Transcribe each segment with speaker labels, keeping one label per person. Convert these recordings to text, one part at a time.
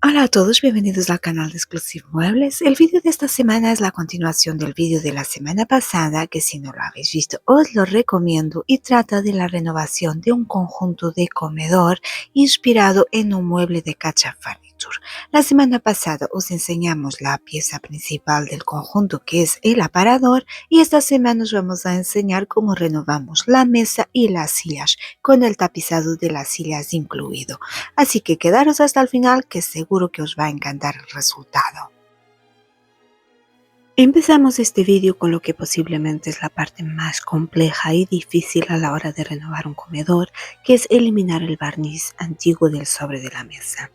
Speaker 1: Hola a todos, bienvenidos al canal de Exclusive Muebles. El vídeo de esta semana es la continuación del vídeo de la semana pasada, que si no lo habéis visto os lo recomiendo, y trata de la renovación de un conjunto de comedor inspirado en un mueble de Kacha Furniture. La semana pasada os enseñamos la pieza principal del conjunto, que es el aparador, y esta semana os vamos a enseñar cómo renovamos la mesa y las sillas, con el tapizado de las sillas incluido. Así que quedaros hasta el final, que seguro que os va a encantar el resultado. Empezamos este vídeo con lo que posiblemente es la parte más compleja y difícil a la hora de renovar un comedor, que es eliminar el barniz antiguo del sobre de la mesa.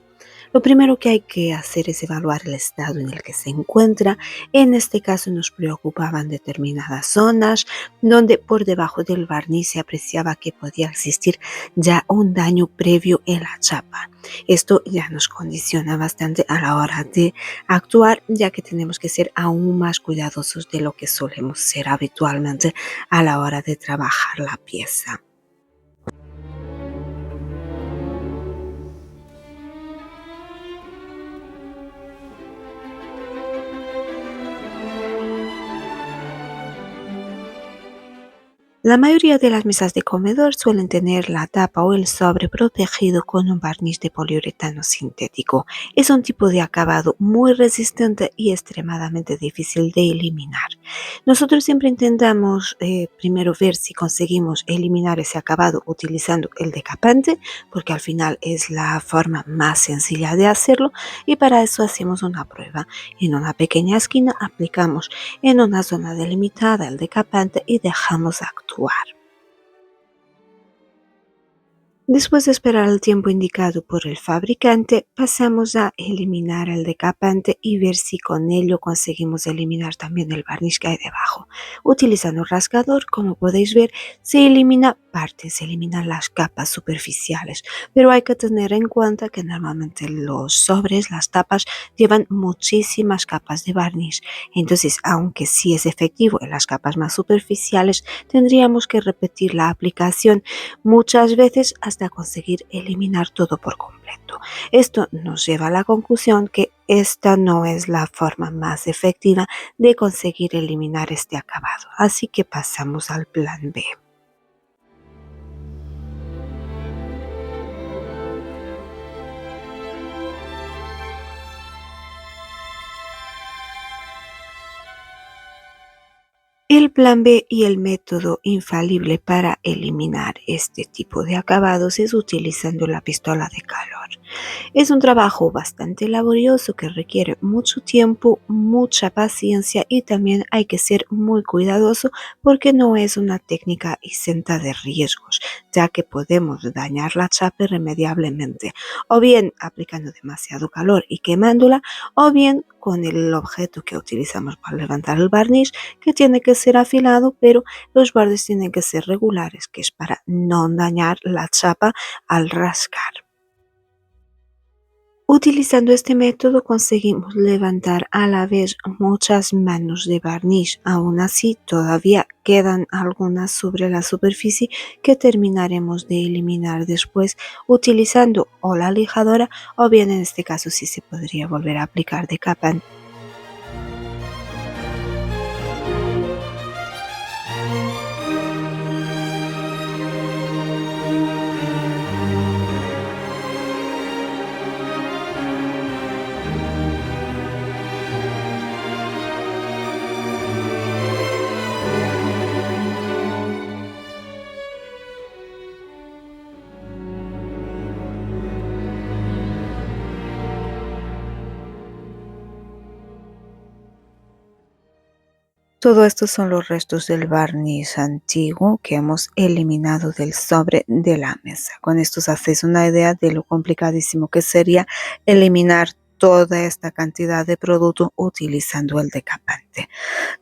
Speaker 1: Lo primero que hay que hacer es evaluar el estado en el que se encuentra. En este caso nos preocupaban determinadas zonas donde por debajo del barniz se apreciaba que podía existir ya un daño previo en la chapa. Esto ya nos condiciona bastante a la hora de actuar, ya que tenemos que ser aún más cuidadosos de lo que solemos ser habitualmente a la hora de trabajar la pieza. La mayoría de las mesas de comedor suelen tener la tapa o el sobre protegido con un barniz de poliuretano sintético. Es un tipo de acabado muy resistente y extremadamente difícil de eliminar. Nosotros siempre intentamos primero ver si conseguimos eliminar ese acabado utilizando el decapante, porque al final es la forma más sencilla de hacerlo, y para eso hacemos una prueba. En una pequeña esquina aplicamos en una zona delimitada el decapante y dejamos actuar. Después de esperar el tiempo indicado por el fabricante, pasamos a eliminar el decapante y ver si con ello conseguimos eliminar también el barniz que hay debajo. Utilizando un rascador, como podéis ver, se elimina partes, se eliminan las capas superficiales, pero hay que tener en cuenta que normalmente los sobres, las tapas, llevan muchísimas capas de barniz. Entonces, aunque sí es efectivo en las capas más superficiales, tendríamos que repetir la aplicación muchas veces hasta conseguir eliminar todo por completo. Esto nos lleva a la conclusión que esta no es la forma más efectiva de conseguir eliminar este acabado, así que pasamos al plan B. El plan B y el método infalible para eliminar este tipo de acabados es utilizando la pistola de calor. Es un trabajo bastante laborioso que requiere mucho tiempo, mucha paciencia, y también hay que ser muy cuidadoso porque no es una técnica exenta de riesgos, ya que podemos dañar la chapa irremediablemente, o bien aplicando demasiado calor y quemándola, o bien con el objeto que utilizamos para levantar el barniz, que tiene que ser afilado, pero los bordes tienen que ser regulares, que es para no dañar la chapa al rascar. Utilizando este método conseguimos levantar a la vez muchas manos de barniz. Aún así, todavía quedan algunas sobre la superficie que terminaremos de eliminar después utilizando o la lijadora, o bien en este caso sí se podría volver a aplicar decapante. Todo esto son los restos del barniz antiguo que hemos eliminado del sobre de la mesa. Con esto os hacéis una idea de lo complicadísimo que sería eliminar toda esta cantidad de producto utilizando el decapante.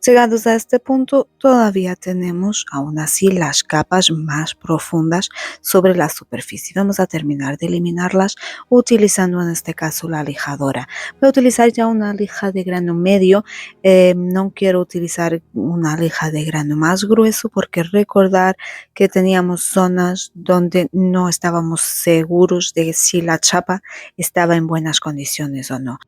Speaker 1: Llegados a este punto, todavía tenemos aún así las capas más profundas sobre la superficie. Vamos a terminar de eliminarlas utilizando en este caso la lijadora. Voy a utilizar ya una lija de grano medio, no quiero utilizar una lija de grano más grueso porque recordar que teníamos zonas donde no estábamos seguros de si la chapa estaba en buenas condiciones o no.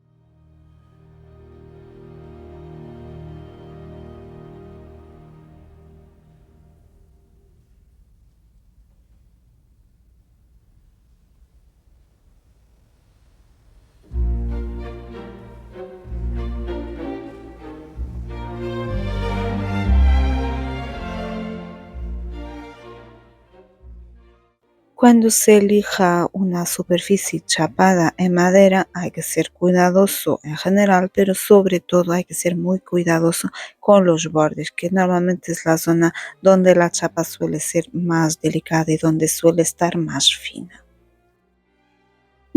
Speaker 1: Cuando se elija una superficie chapada en madera hay que ser cuidadoso en general, pero sobre todo hay que ser muy cuidadoso con los bordes, que normalmente es la zona donde la chapa suele ser más delicada y donde suele estar más fina.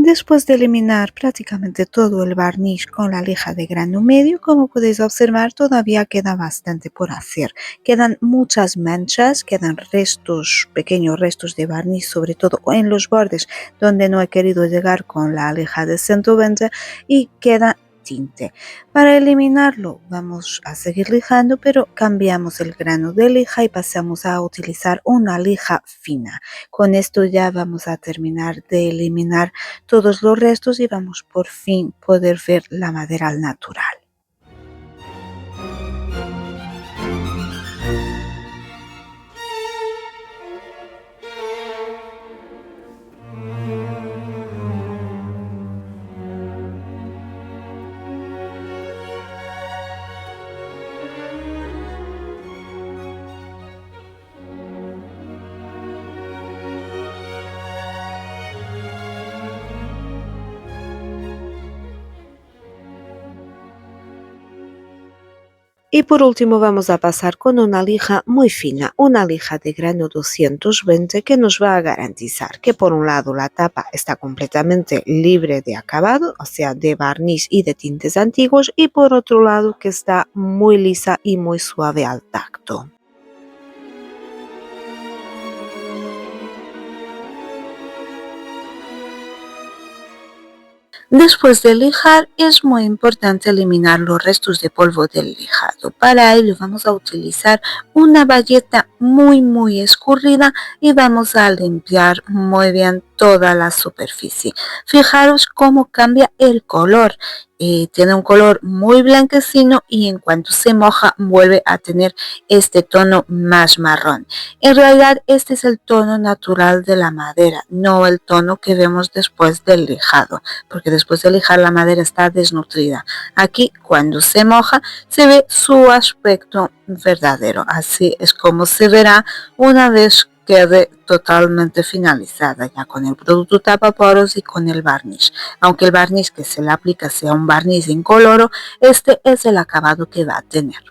Speaker 1: Después de eliminar prácticamente todo el barniz con la lija de grano medio, como podéis observar, todavía queda bastante por hacer. Quedan muchas manchas, quedan restos, pequeños restos de barniz, sobre todo en los bordes donde no he querido llegar con la lija de 120 y queda tinte. Para eliminarlo vamos a seguir lijando, pero cambiamos el grano de lija y pasamos a utilizar una lija fina. Con esto ya vamos a terminar de eliminar todos los restos y vamos por fin poder ver la madera al natural. Y por último vamos a pasar con una lija muy fina, una lija de grano 220 que nos va a garantizar que por un lado la tapa está completamente libre de acabado, o sea de barniz y de tintes antiguos, y por otro lado que está muy lisa y muy suave al tacto. Después de lijar es muy importante eliminar los restos de polvo del lijado. Para ello vamos a utilizar una bayeta muy escurrida y vamos a limpiar muy bien toda la superficie. Fijaros cómo cambia el color. Tiene un color muy blanquecino y en cuanto se moja vuelve a tener este tono más marrón. En realidad este es el tono natural de la madera, no el tono que vemos después del lijado, porque después de lijar la madera está desnutrida. Aquí cuando se moja se ve su aspecto verdadero, así es como se verá una vez quede totalmente finalizada ya con el producto tapaporos y con el barniz. Aunque el barniz que se le aplica sea un barniz incoloro, este es el acabado que va a tener.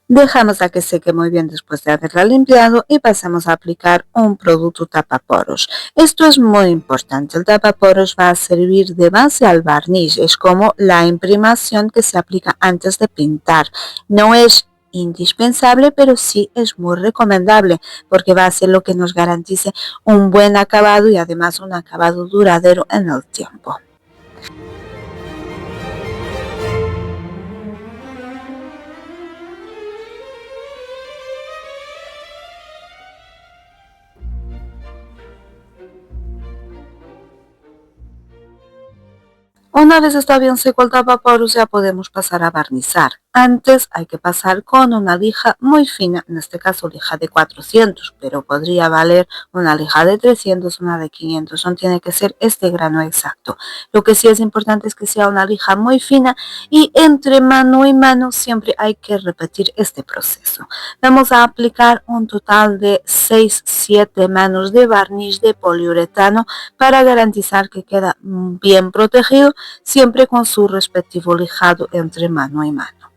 Speaker 1: Dejamos a que seque muy bien después de haberla limpiado y pasamos a aplicar un producto tapaporos. Esto es muy importante, el tapaporos va a servir de base al barniz, es como la imprimación que se aplica antes de pintar. No es indispensable, pero sí es muy recomendable porque va a ser lo que nos garantice un buen acabado y además un acabado duradero en el tiempo. Una vez está bien seco el tapaporos ya podemos pasar a barnizar.
Speaker 2: Antes hay que pasar con una lija muy fina, en este caso lija de 400, pero podría valer una lija de 300, una de 500, no tiene que ser este grano exacto. Lo que sí es importante es que sea una lija muy fina y entre mano y mano siempre hay que repetir este proceso. Vamos a aplicar un total de 6-7 manos de barniz de poliuretano para garantizar que queda bien protegido, siempre con su respectivo lijado entre mano y mano.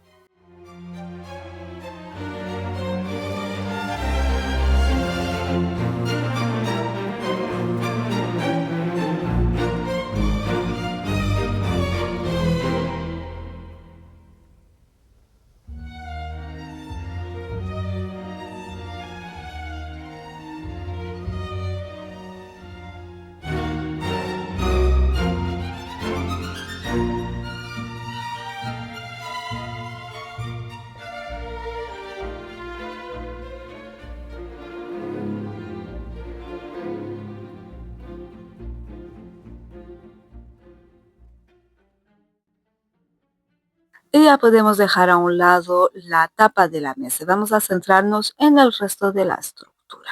Speaker 2: Y ya podemos dejar a un lado la tapa de la mesa. Vamos a centrarnos en el resto de la estructura.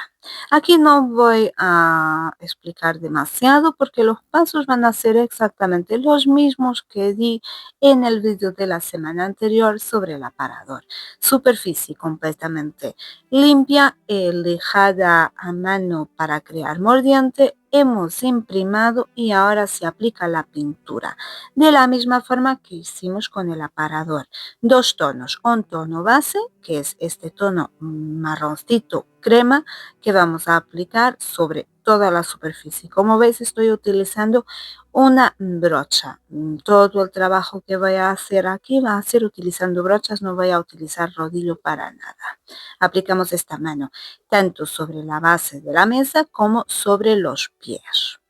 Speaker 2: Aquí no voy a explicar demasiado porque los pasos van a ser exactamente los mismos que di en el vídeo de la semana anterior sobre el aparador. Superficie completamente limpia, lijada a mano para crear mordiente. Hemos imprimado y ahora se aplica la pintura de la misma forma que hicimos con el aparador. Dos tonos, un tono base, que es este tono marroncito crema, que vamos a aplicar sobre toda la superficie. Como veis, estoy utilizando una brocha. Todo el trabajo que voy a hacer aquí va a ser utilizando brochas, no voy a utilizar rodillo para nada. Aplicamos esta mano tanto sobre la base de la mesa como sobre los pies.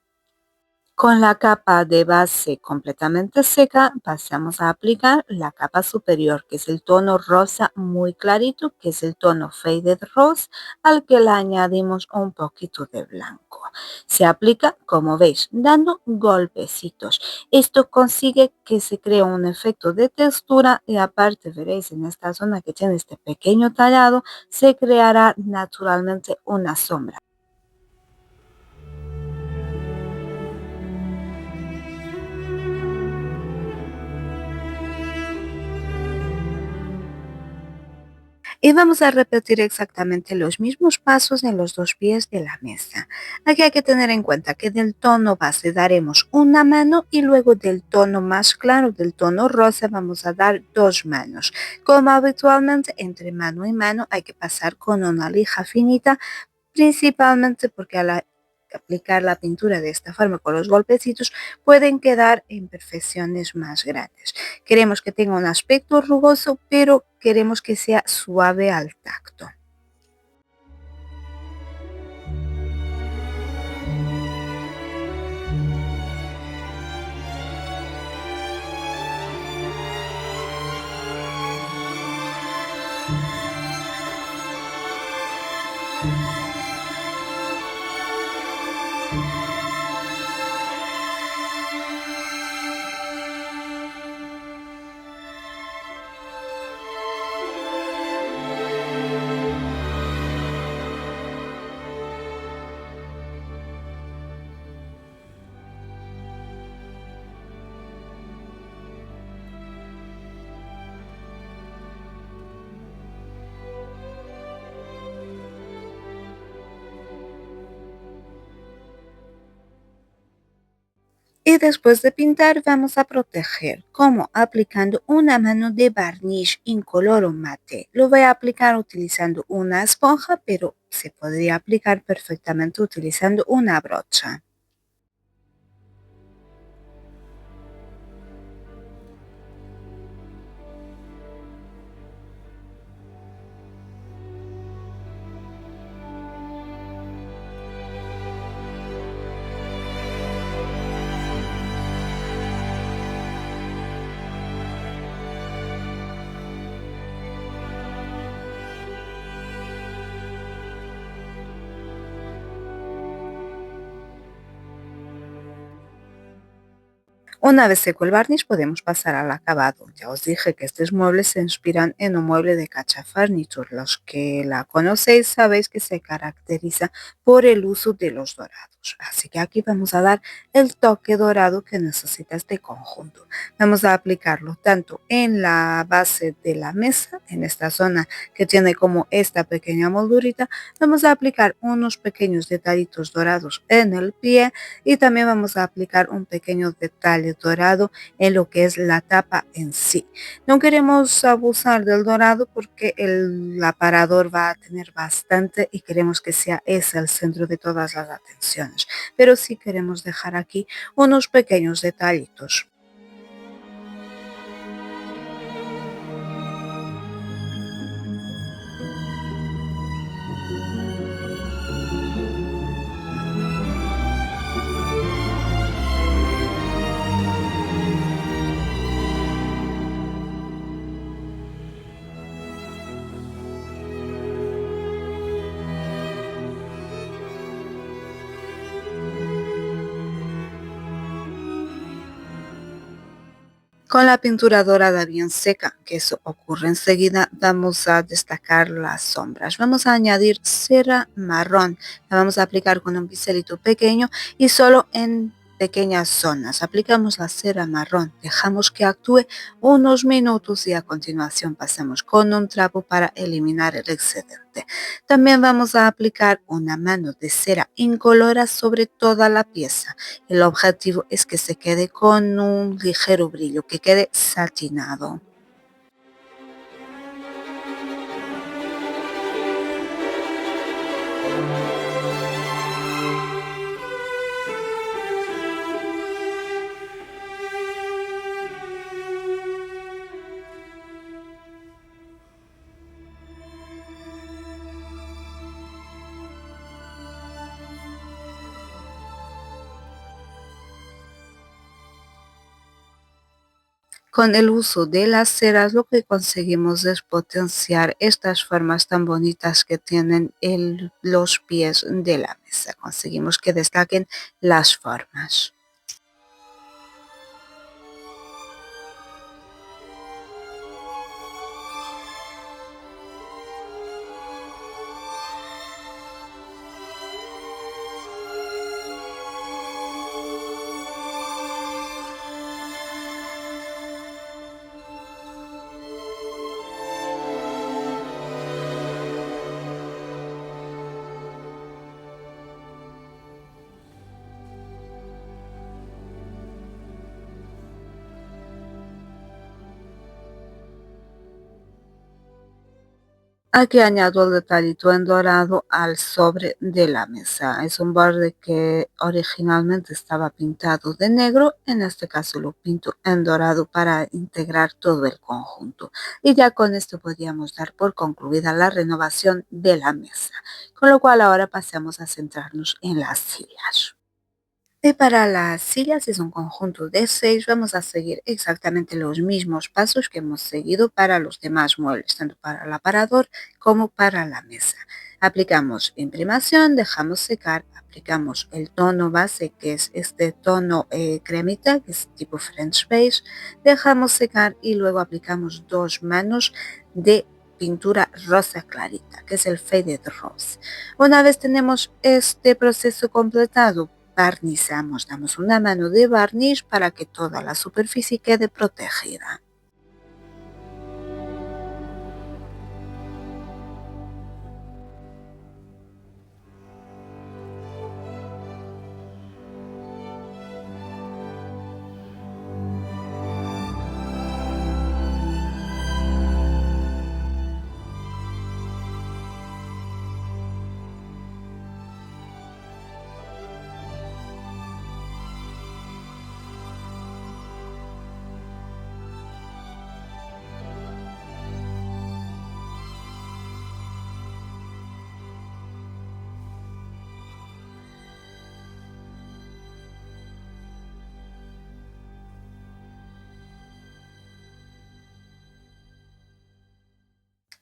Speaker 2: Con la capa de base completamente seca, pasamos a aplicar la capa superior, que es el tono rosa muy clarito, que es el tono Faded Rose, al que le añadimos un poquito de blanco. Se aplica, como veis, dando golpecitos. Esto consigue que se cree un efecto de textura y aparte veréis en esta zona que tiene este pequeño tallado, se creará naturalmente una sombra. Y vamos a repetir exactamente los mismos pasos en los dos pies de la mesa. Aquí hay que tener en cuenta que del tono base daremos una mano y luego del tono más claro, del tono rosa, vamos a dar dos manos. Como habitualmente entre mano y mano hay que pasar con una lija finita, principalmente porque al aplicar la pintura de esta forma con los golpecitos pueden quedar imperfecciones más grandes. Queremos que tenga un aspecto rugoso, pero queremos que sea suave al tacto. Y después de pintar vamos a proteger, como aplicando una mano de barniz incoloro mate. Lo voy a aplicar utilizando una esponja, pero se podría aplicar perfectamente utilizando una brocha. Una vez seco el barniz podemos pasar al acabado. Ya os dije que estos muebles se inspiran en un mueble de Cacha Furniture. Los que la conocéis sabéis que se caracteriza por el uso de los dorados. Así que aquí vamos a dar el toque dorado que necesita este conjunto. Vamos a aplicarlo tanto en la base de la mesa, en esta zona que tiene como esta pequeña moldurita. Vamos a aplicar unos pequeños detallitos dorados en el pie y también vamos a aplicar un pequeño detalle dorado en lo que es la tapa en sí. No queremos abusar del dorado porque el aparador va a tener bastante y queremos que sea ese el centro de todas las atenciones, pero sí queremos dejar aquí unos pequeños detallitos. Con la pintura dorada bien seca, que eso ocurre enseguida, vamos a destacar las sombras. Vamos a añadir cera marrón. La vamos a aplicar con un pincelito pequeño y solo en pequeñas zonas. Aplicamos la cera marrón, dejamos que actúe unos minutos y a continuación pasamos con un trapo para eliminar el excedente. También vamos a aplicar una mano de cera incolora sobre toda la pieza. El objetivo es que se quede con un ligero brillo, que quede satinado. Con el uso de las ceras lo que conseguimos es potenciar estas formas tan bonitas que tienen los pies de la mesa. Conseguimos que destaquen las formas. Aquí añado el detallito en dorado al sobre de la mesa. Es un borde que originalmente estaba pintado de negro. En este caso lo pinto en dorado para integrar todo el conjunto. Y ya con esto podríamos dar por concluida la renovación de la mesa. Con lo cual ahora pasamos a centrarnos en las sillas. Y para las sillas es un conjunto de 6. Vamos a seguir exactamente los mismos pasos que hemos seguido para los demás muebles, tanto para el aparador como para la mesa. Aplicamos imprimación, dejamos secar, aplicamos el tono base, que es este tono cremita, que es tipo French beige, dejamos secar y luego aplicamos 2 manos de pintura rosa clarita, que es el Faded Rose. Una vez tenemos este proceso completado, barnizamos, damos una mano de barniz para que toda la superficie quede protegida.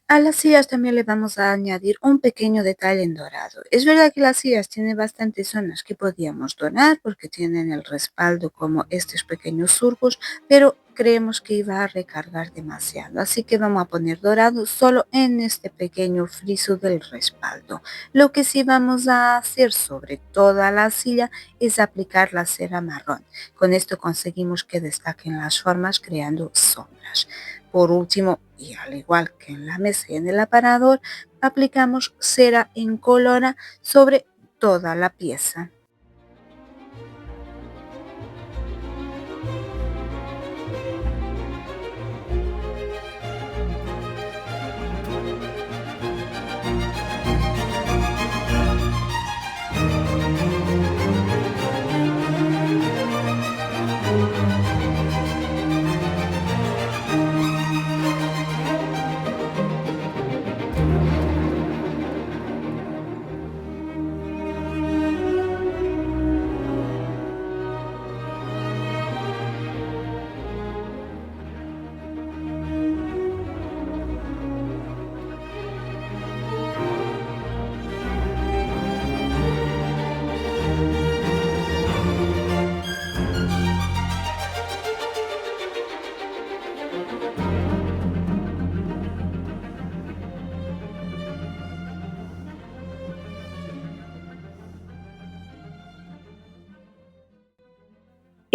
Speaker 2: A las sillas también le vamos a añadir un pequeño detalle en dorado. Es verdad que las sillas tienen bastantes zonas que podíamos donar porque tienen el respaldo como estos pequeños surcos, pero creemos que iba a recargar demasiado. Así que vamos a poner dorado solo en este pequeño friso del respaldo. Lo que sí vamos a hacer sobre toda la silla es aplicar la cera marrón. Con esto conseguimos que destaquen las formas creando sombras. Por último, y al igual que en la mesa y en el aparador, aplicamos cera incolora sobre toda la pieza.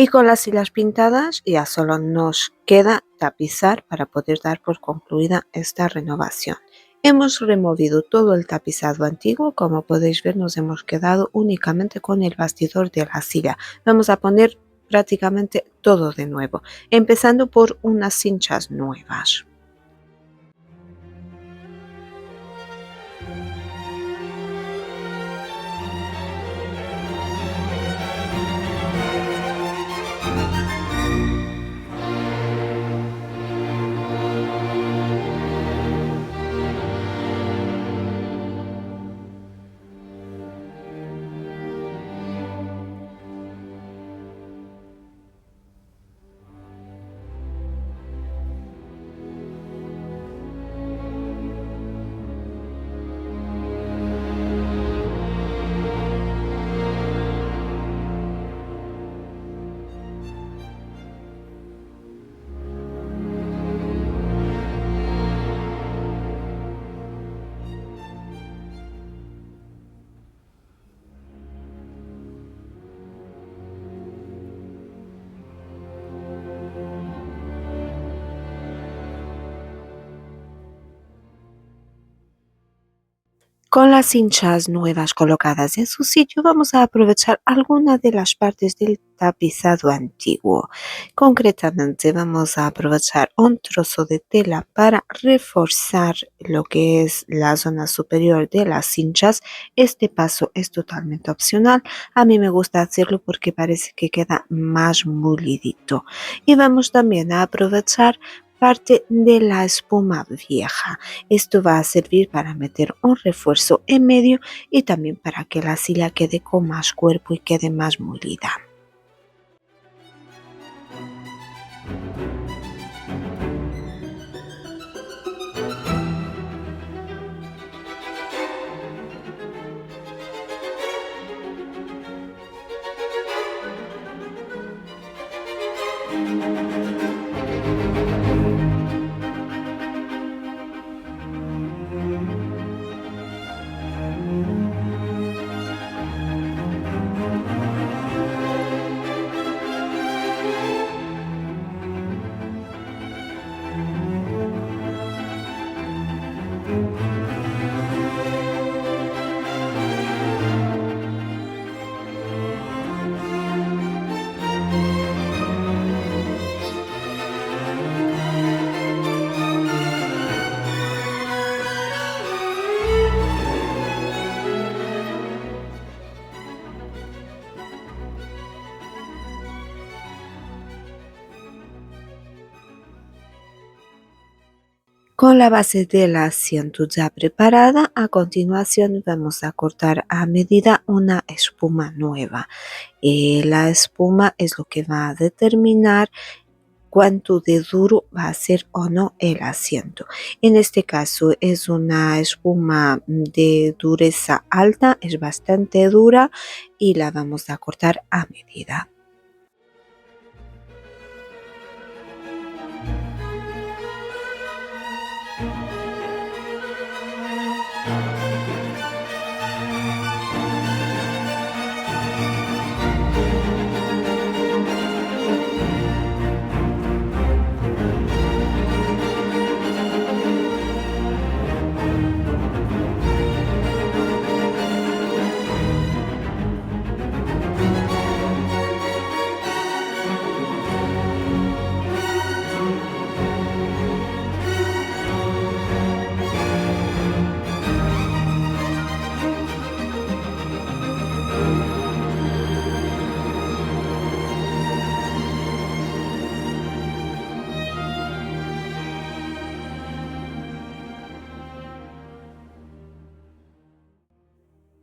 Speaker 1: Y con las sillas pintadas ya solo nos queda tapizar para poder dar por concluida esta renovación. Hemos removido todo el tapizado antiguo, como podéis ver nos hemos quedado únicamente con el bastidor de la silla. Vamos a poner prácticamente todo de nuevo, empezando por unas cinchas nuevas. Con las cinchas nuevas colocadas en su sitio, vamos a aprovechar algunas de las partes del tapizado antiguo. Concretamente, vamos a aprovechar un trozo de tela para reforzar lo que es la zona superior de las cinchas. Este paso es totalmente opcional. A mí me gusta hacerlo porque parece que queda más mulidito. Y vamos también a aprovechar parte de la espuma vieja. Esto va a servir para meter un refuerzo en medio y también para que la silla quede con más cuerpo y quede más molida. Con la base del asiento ya preparada, a continuación vamos a cortar a medida una espuma nueva. La espuma es lo que va a determinar cuánto de duro va a ser o no el asiento. En este caso es una espuma de dureza alta, es bastante dura y la vamos a cortar a medida.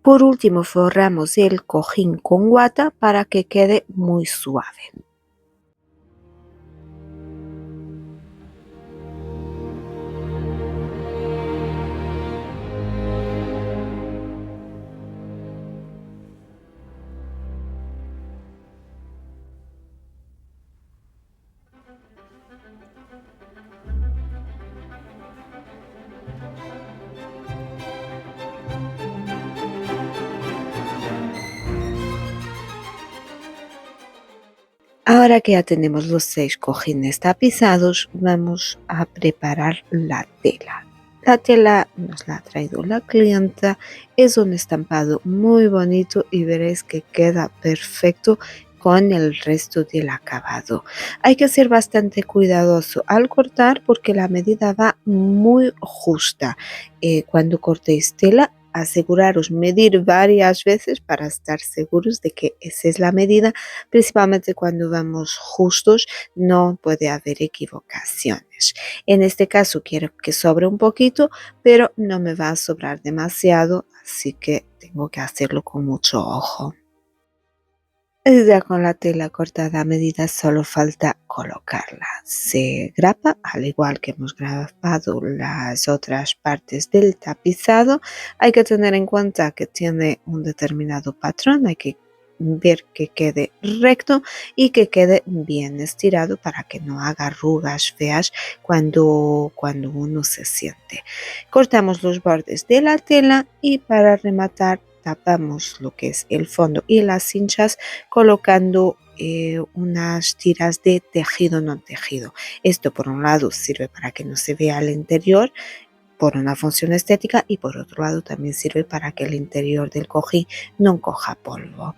Speaker 1: Por último, forramos el cojín con guata para que quede muy suave. Ahora que ya tenemos los 6 cojines tapizados, vamos a preparar la tela. La tela nos la ha traído la clienta, es un estampado muy bonito y veréis que queda perfecto con el resto del acabado. Hay que ser bastante cuidadoso al cortar porque la medida va muy justa. Cuando cortéis tela, aseguraros medir varias veces para estar seguros de que esa es la medida. Principalmente cuando vamos justos no puede haber equivocaciones. En este caso quiero que sobre un poquito, pero no me va a sobrar demasiado, así que tengo que hacerlo con mucho ojo. Ya con la tela cortada a medida solo falta colocarla. Se grapa, al igual que hemos grapado las otras partes del tapizado. Hay que tener en cuenta que tiene un determinado patrón, hay que ver que quede recto y que quede bien estirado para que no haga arrugas feas cuando uno se siente. Cortamos los bordes de la tela y para rematar tapamos lo que es el fondo y las cinchas colocando unas tiras de tejido no tejido. Esto por un lado sirve para que no se vea el interior por una función estética y por otro lado también sirve para que el interior del cojín no coja polvo.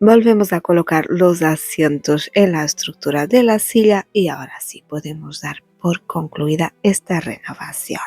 Speaker 1: Volvemos a colocar los asientos en la estructura de la silla y ahora sí podemos dar por concluida esta renovación.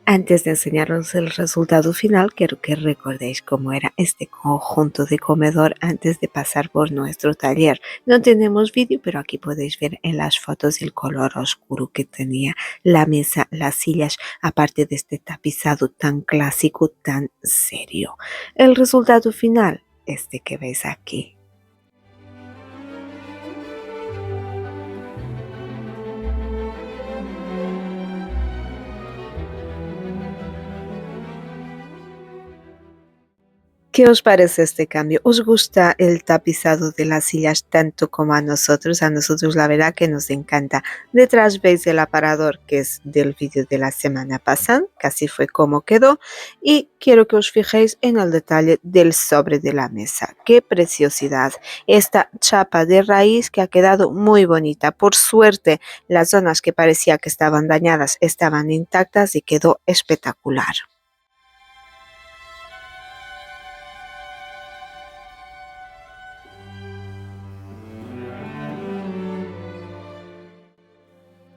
Speaker 1: Antes de enseñaros el resultado final, quiero que recordéis cómo era este conjunto de comedor antes de pasar por nuestro taller. No tenemos vídeo, pero aquí podéis ver en las fotos el color oscuro que tenía la mesa, las sillas, aparte de este tapizado tan clásico, tan serio. El resultado final, este que veis aquí. ¿Qué os parece este cambio? ¿Os gusta el tapizado de las sillas tanto como a nosotros? A nosotros la verdad que nos encanta. Detrás veis el aparador que es del vídeo de la semana pasada, que así fue como quedó. Y quiero que os fijéis en el detalle del sobre de la mesa. ¡Qué preciosidad! Esta chapa de raíz que ha quedado muy bonita. Por suerte, las zonas que parecía que estaban dañadas estaban intactas y quedó espectacular.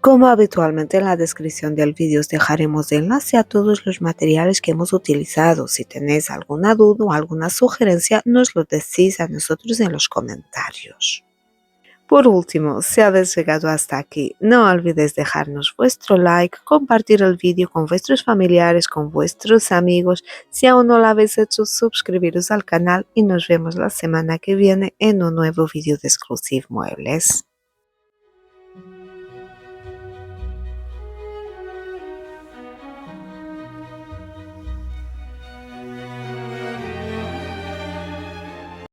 Speaker 1: Como habitualmente en la descripción del vídeo os dejaremos enlace a todos los materiales que hemos utilizado. Si tenéis alguna duda o alguna sugerencia, nos lo decís a nosotros en los comentarios. Por último, si habéis llegado hasta aquí, no olvidéis dejarnos vuestro like, compartir el vídeo con vuestros familiares, con vuestros amigos. Si aún no lo habéis hecho, suscribiros al canal y nos vemos la semana que viene en un nuevo vídeo de Exclusive Muebles.